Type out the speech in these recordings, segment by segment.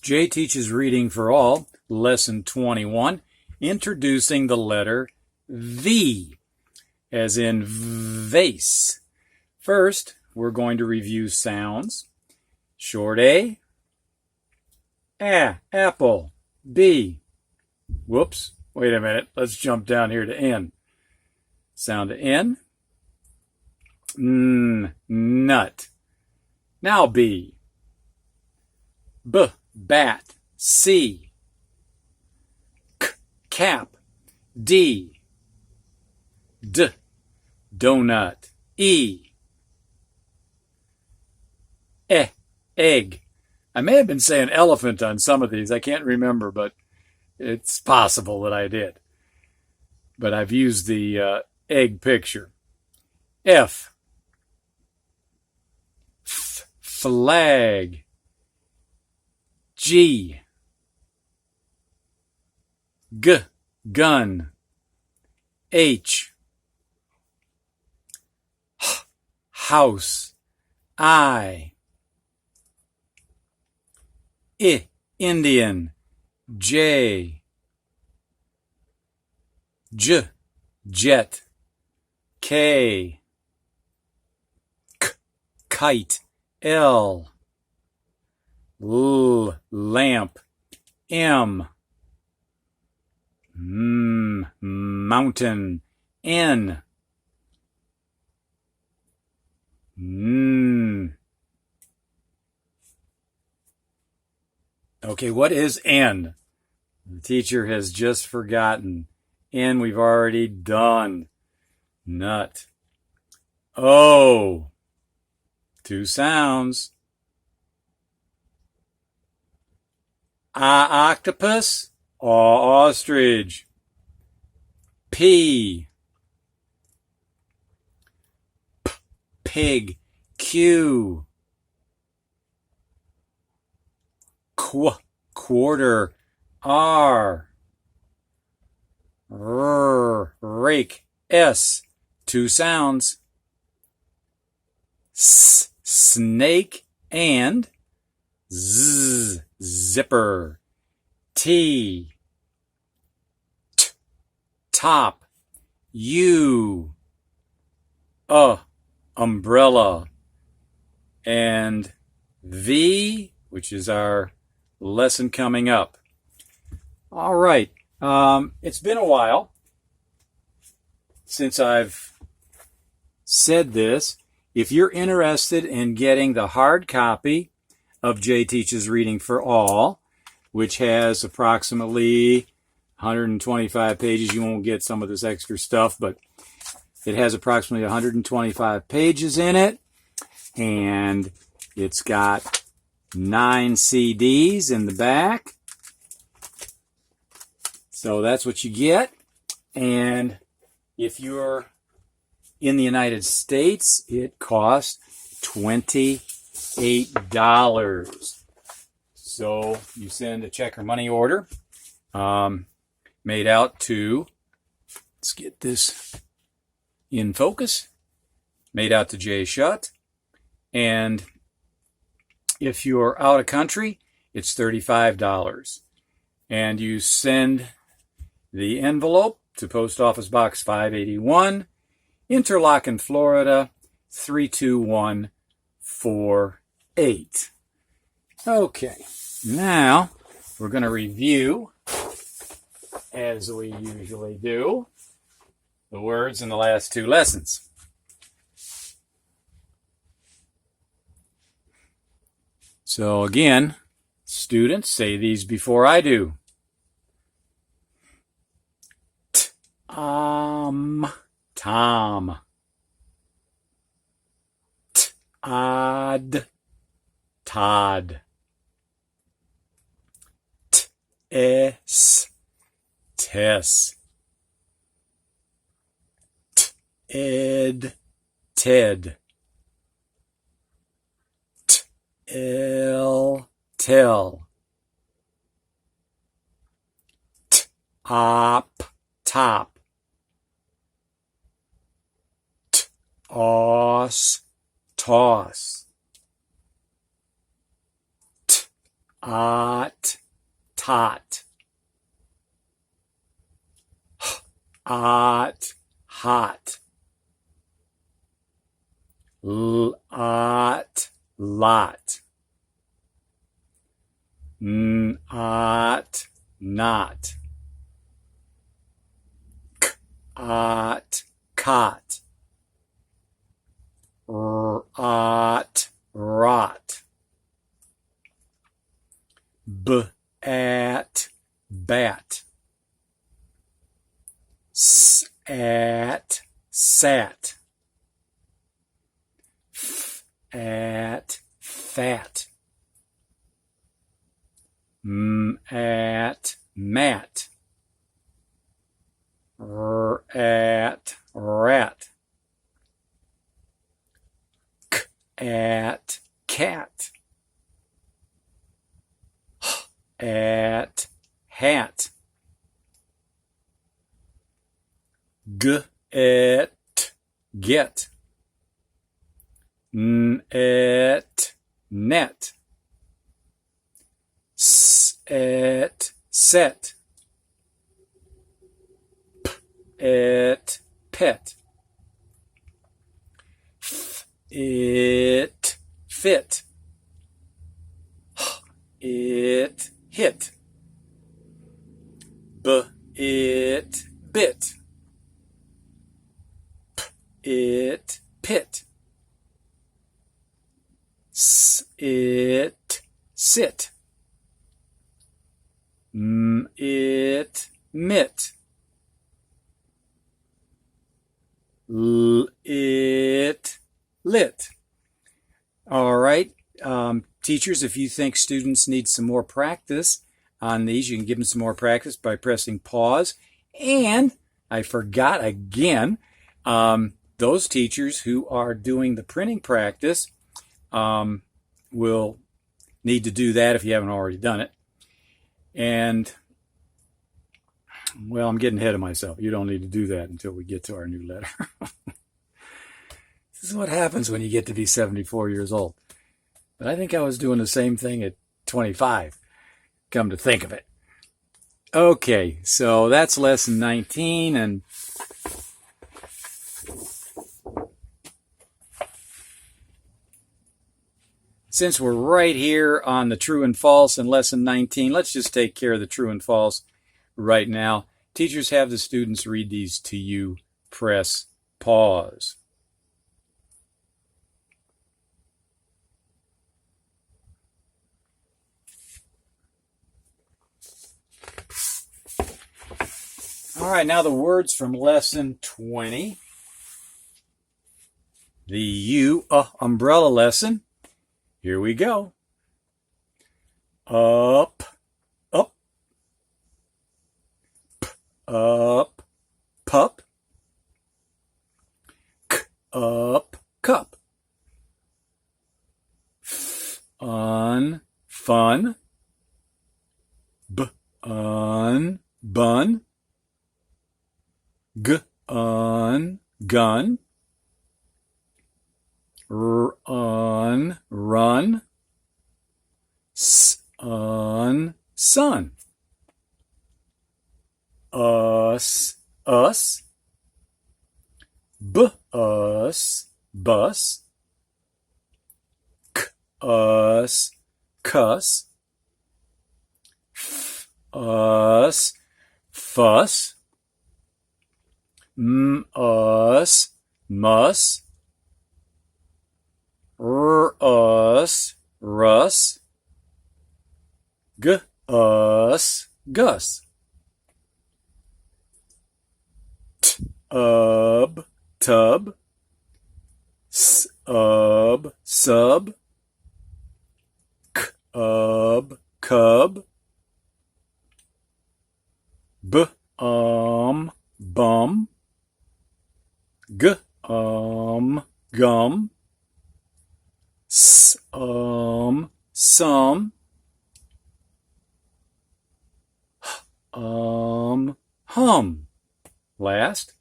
Jay teaches reading for all, lesson 21, introducing the letter V, as in vase. First, we're going to review sounds. Short A, apple. B, whoops, wait a minute, let's jump down here to N. Sound to N, nut. Now B, bat. C, cap. D, donut. E, egg. I may have been saying elephant on some of these. I can't remember, but it's possible that I did. But I've used the egg picture. F, flag. G, gun. H, house. I, Indian. J, jet. K, kite. L, lamp. M, mountain. N, okay, what is N? The teacher has just forgotten. N we've already done. Nut. O, two sounds. Octopus or ostrich. P, pig. Q, quarter. R, rake. S, two sounds. Snake and zipper. T, top. U, umbrella. And V, which is our lesson coming up. All right. It's been a while since I've said this. If you're interested in getting the hard copy of Jay Teaches Reading for All, which has approximately 125 pages, you won't get some of this extra stuff, but it has approximately 125 pages in it, and it's got 9 CDs in the back. So that's what you get. And if you're in the United States, it costs $28. So you send a check or money order made out to, let's get this in focus, made out to Jay Shutt. And if you're out of country, it's $35. And you send the envelope to Post Office Box 581, Interlaken, Florida, 32148. Okay, now we're going to review, as we usually do, the words in the last 2 lessons. So again, students, say these before I do. Tom. Todd. Tess. Ted. Tell. Top. Toss. ot, tot. Ot, hot. Ot, lot. Ot, not. Ot, cot. Ot, rot. At, bat. At, sat. At, fat. At, mat. At, rat. At, cat. At, hat. Et, get. Et, net. Et, set. Et, pet. It, fit. It, hit. It, bit. It, pit. It, sit. It, mit. It, lit. All right. Teachers, if you think students need some more practice on these, you can give them some more practice by pressing pause. And I forgot again, those teachers who are doing the printing practice will need to do that if you haven't already done it. And, well, I'm getting ahead of myself. You don't need to do that until we get to our new letter. This is what happens when you get to be 74 years old. But I think I was doing the same thing at 25, come to think of it. Okay, so that's lesson 19, and since we're right here on the true and false in lesson 19, let's just take care of the true and false right now. Teachers, have the students read these to you. Press pause. All right, now the words from lesson 20. The U umbrella lesson. Here we go. Up, up, up, pup, up, cup. Fun, bun, gun, run, sun, us, bus, cuss, fuss, muss, russ, gus, tub, sub, cub, bum, gum, some, hum. Last,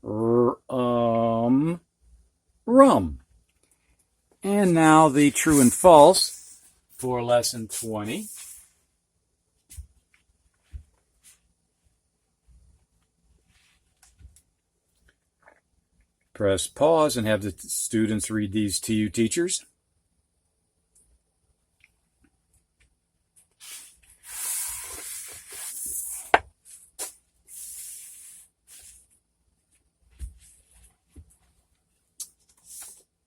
rum. And now the true and false for lesson 20. Press pause and have the students read these to you, teachers.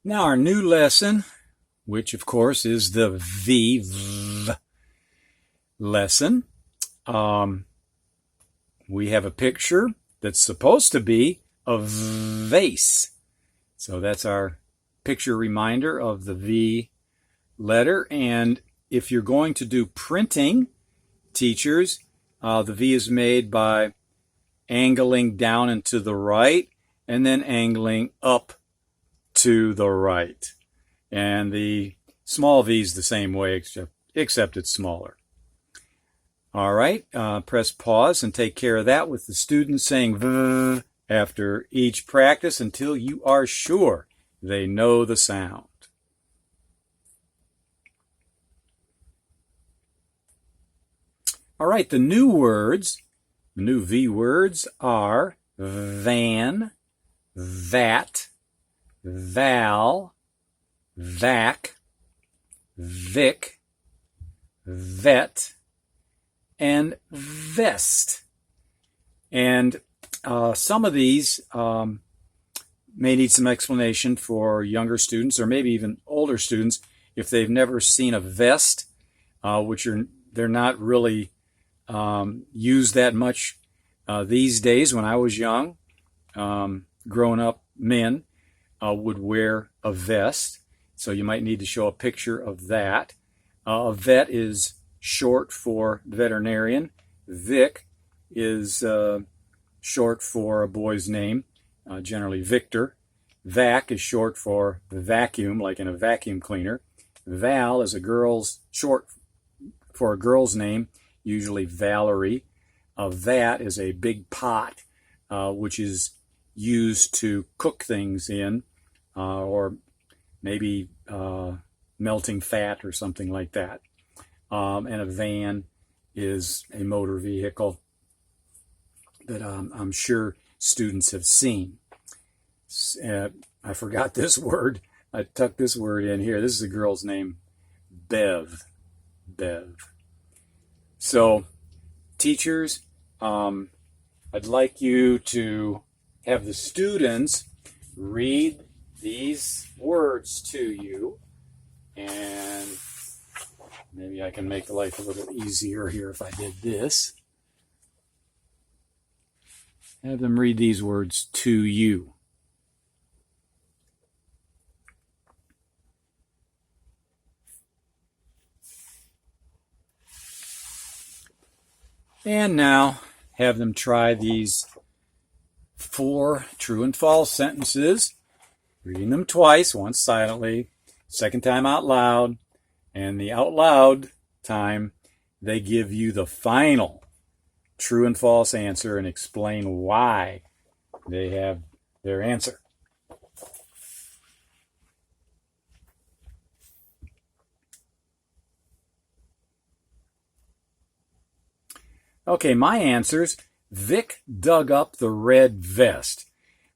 Now our new lesson, which of course is the V lesson. We have a picture that's supposed to be a vase. So that's our picture reminder of the V letter. And if you're going to do printing, teachers, the V is made by angling down and to the right and then angling up to the right. And the small v is the same way, except it's smaller. All right, press pause and take care of that with the students saying v after each practice until you are sure they know the sound. All right, the new words, the new V words are van, vat, val, vac, vic, vet, and vest. And some of these may need some explanation for younger students or maybe even older students if they've never seen a vest, they're not really used that much these days. When I was young, growing up, men would wear a vest. So you might need to show a picture of that. A vet is short for veterinarian. Vic is short for a boy's name, generally Victor. Vac is short for vacuum, like in a vacuum cleaner. Val is short for a girl's name, usually Valerie. A vat is a big pot, which is used to cook things in, or maybe melting fat or something like that. And a van is a motor vehicle that I'm sure students have seen. I forgot this word. I tucked this word in here. This is a girl's name, Bev. Bev. So, teachers, I'd like you to have the students read these words to you, and maybe I can make life a little easier here if I did this. Have them read these words to you. And now have them try these 4 true and false sentences, reading them twice, once silently, second time out loud, and the out loud time they give you the final true and false answer and explain why they have their answer. Okay, my answers. Vic dug up the red vest.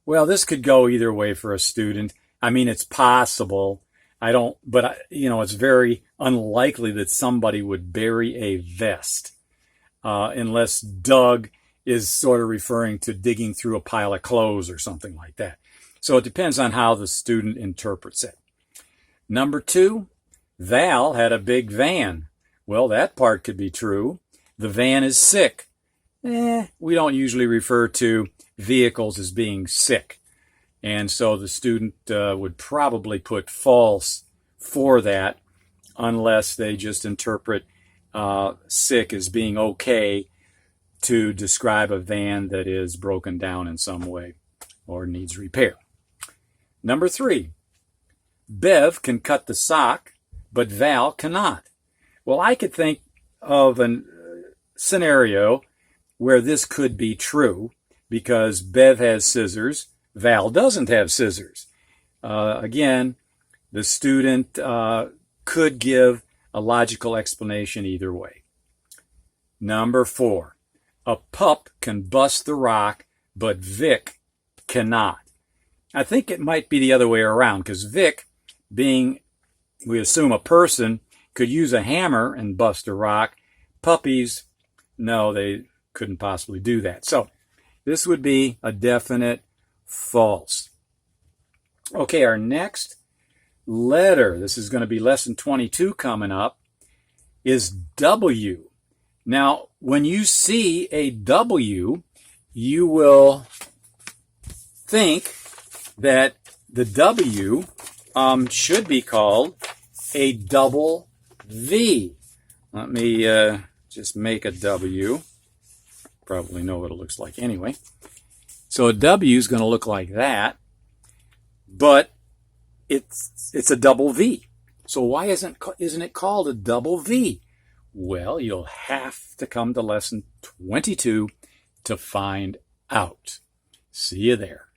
Well, this could go either way for a student. I mean, it's possible. It's very unlikely that somebody would bury a vest, unless dug is sort of referring to digging through a pile of clothes or something like that. So it depends on how the student interprets it. Number 2, Val had a big van. Well, that part could be true. The van is sick. We don't usually refer to vehicles as being sick. And so the student would probably put false for that unless they just interpret sick as being okay to describe a van that is broken down in some way or needs repair. Number 3, Bev can cut the sock, but Val cannot. Well, I could think of a scenario where this could be true because Bev has scissors, Val doesn't have scissors. Again, the student could give a logical explanation either way. Number 4, a pup can bust the rock, but Vic cannot. I think it might be the other way around, because Vic, being, we assume, a person, could use a hammer and bust a rock. Puppies, no, they couldn't possibly do that. So this would be a definite false. Okay, our next letter, this is going to be lesson 22 coming up, is W. Now, when you see a W, you will think that the W should be called a double V. Let me just make a W. Probably know what it looks like anyway. So a W is going to look like that, but it's a double V. So why isn't it called a double V? Well, you'll have to come to lesson 22 to find out. See you there.